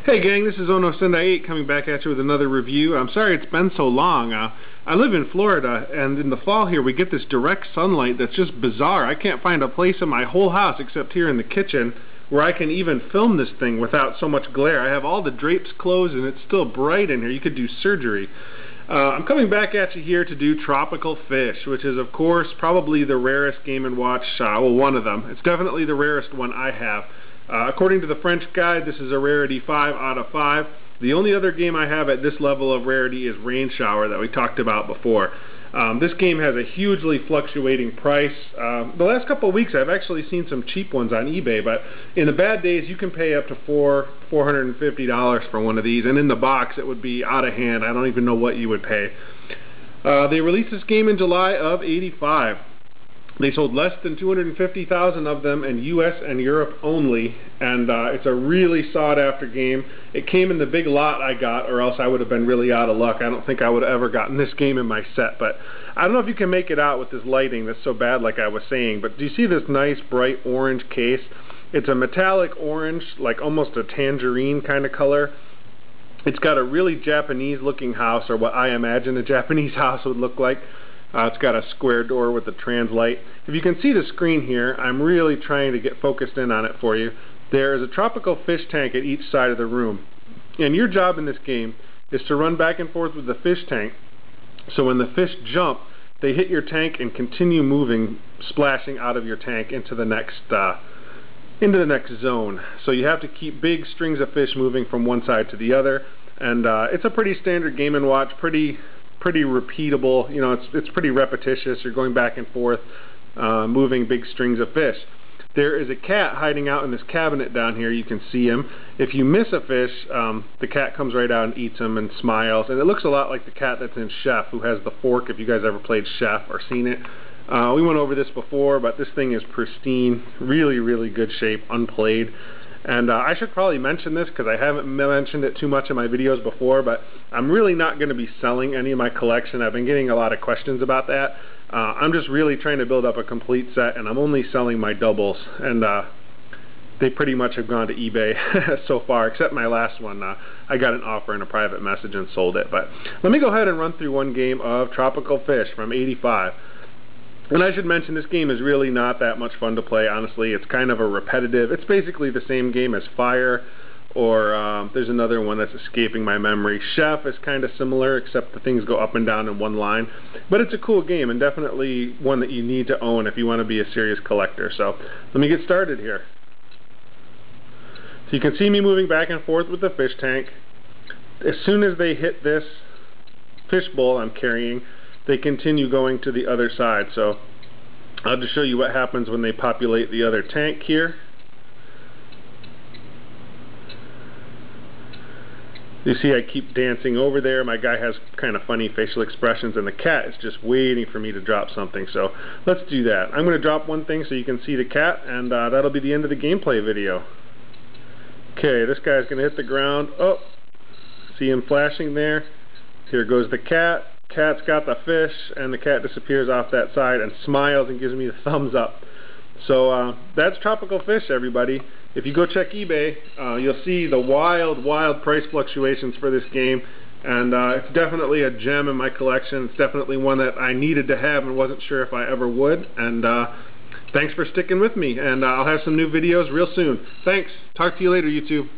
Hey gang, this is Ono Sendai 8 coming back at you with another review. I'm sorry it's been so long. I live in Florida, and in the fall here we get this direct sunlight that's just bizarre. I can't find a place in my whole house except here in the kitchen where I can even film this thing without so much glare. I have all the drapes closed and it's still bright in here. You could do surgery. I'm coming back at you here to do Tropical Fish, which is of course probably the rarest Game & Watch, well, one of them. It's definitely the rarest one I have. According to the French guide, this is a rarity 5 out of 5. The only other game I have at this level of rarity is Rain Shower that we talked about before. This game has a hugely fluctuating price. The last couple of weeks I've actually seen some cheap ones on eBay, but in the bad days you can pay up to $450 for one of these, and in the box it would be out of hand. I don't even know what you would pay. They released this game in July of '85. They sold less than 250,000 of them in US and Europe only, and it's a really sought-after game. It came in the big lot I got, or else I would have been really out of luck. I don't think I would have ever gotten this game in my set, but I don't know if you can make it out with this lighting that's so bad like I was saying, but do you see this nice bright orange case? It's a metallic orange, like almost a tangerine kind of color. It's got a really Japanese-looking house, or what I imagine a Japanese house would look like. It's got a square door with a translite. If you can see the screen here, I'm really trying to get focused in on it for you. There is a tropical fish tank at each side of the room. And your job in this game is to run back and forth with the fish tank, so when the fish jump, they hit your tank and continue moving, splashing out of your tank into the next zone. So you have to keep big strings of fish moving from one side to the other. And it's a pretty standard Game & Watch, pretty repeatable. You know, it's pretty repetitious. You're going back and forth, moving big strings of fish. There is a cat hiding out in this cabinet down here. You can see him. If you miss a fish, the cat comes right out and eats him and smiles. And it looks a lot like the cat that's in Chef, who has the fork, if you guys ever played Chef or seen it. We went over this before, but this thing is pristine, really good shape, unplayed. And I should probably mention this because I haven't mentioned it too much in my videos before, but I'm really not going to be selling any of my collection. I've been getting a lot of questions about that. I'm just really trying to build up a complete set, and I'm only selling my doubles, and they pretty much have gone to eBay so far, except my last one. I got an offer in a private message and sold it. But let me go ahead and run through one game of Tropical Fish from '85. And I should mention, this game is really not that much fun to play, honestly. It's kind of a repetitive, it's basically the same game as Fire, or there's another one that's escaping my memory. Chef is kind of similar, except the things go up and down in one line. But it's a cool game, and definitely one that you need to own if you want to be a serious collector. So let me get started here. So you can see me moving back and forth with the fish tank. As soon as they hit this fish bowl I'm carrying, they continue going to the other side. So I'll just show you what happens when they populate the other tank here. You see I keep dancing over there. My guy has kind of funny facial expressions, and the cat is just waiting for me to drop something. So let's do that. I'm going to drop one thing so you can see the cat, and that'll be the end of the gameplay video. Okay, this guy's going to hit the ground. Oh, see him flashing there? Here goes the cat. Cat's got the fish, and the cat disappears off that side and smiles and gives me the thumbs up. So that's Tropical Fish, everybody. If you go check eBay, you'll see the wild price fluctuations for this game, and it's definitely a gem in my collection. It's definitely one that I needed to have and wasn't sure if I ever would. And thanks for sticking with me, and I'll have some new videos real soon. Thanks. Talk to you later, YouTube. Bye.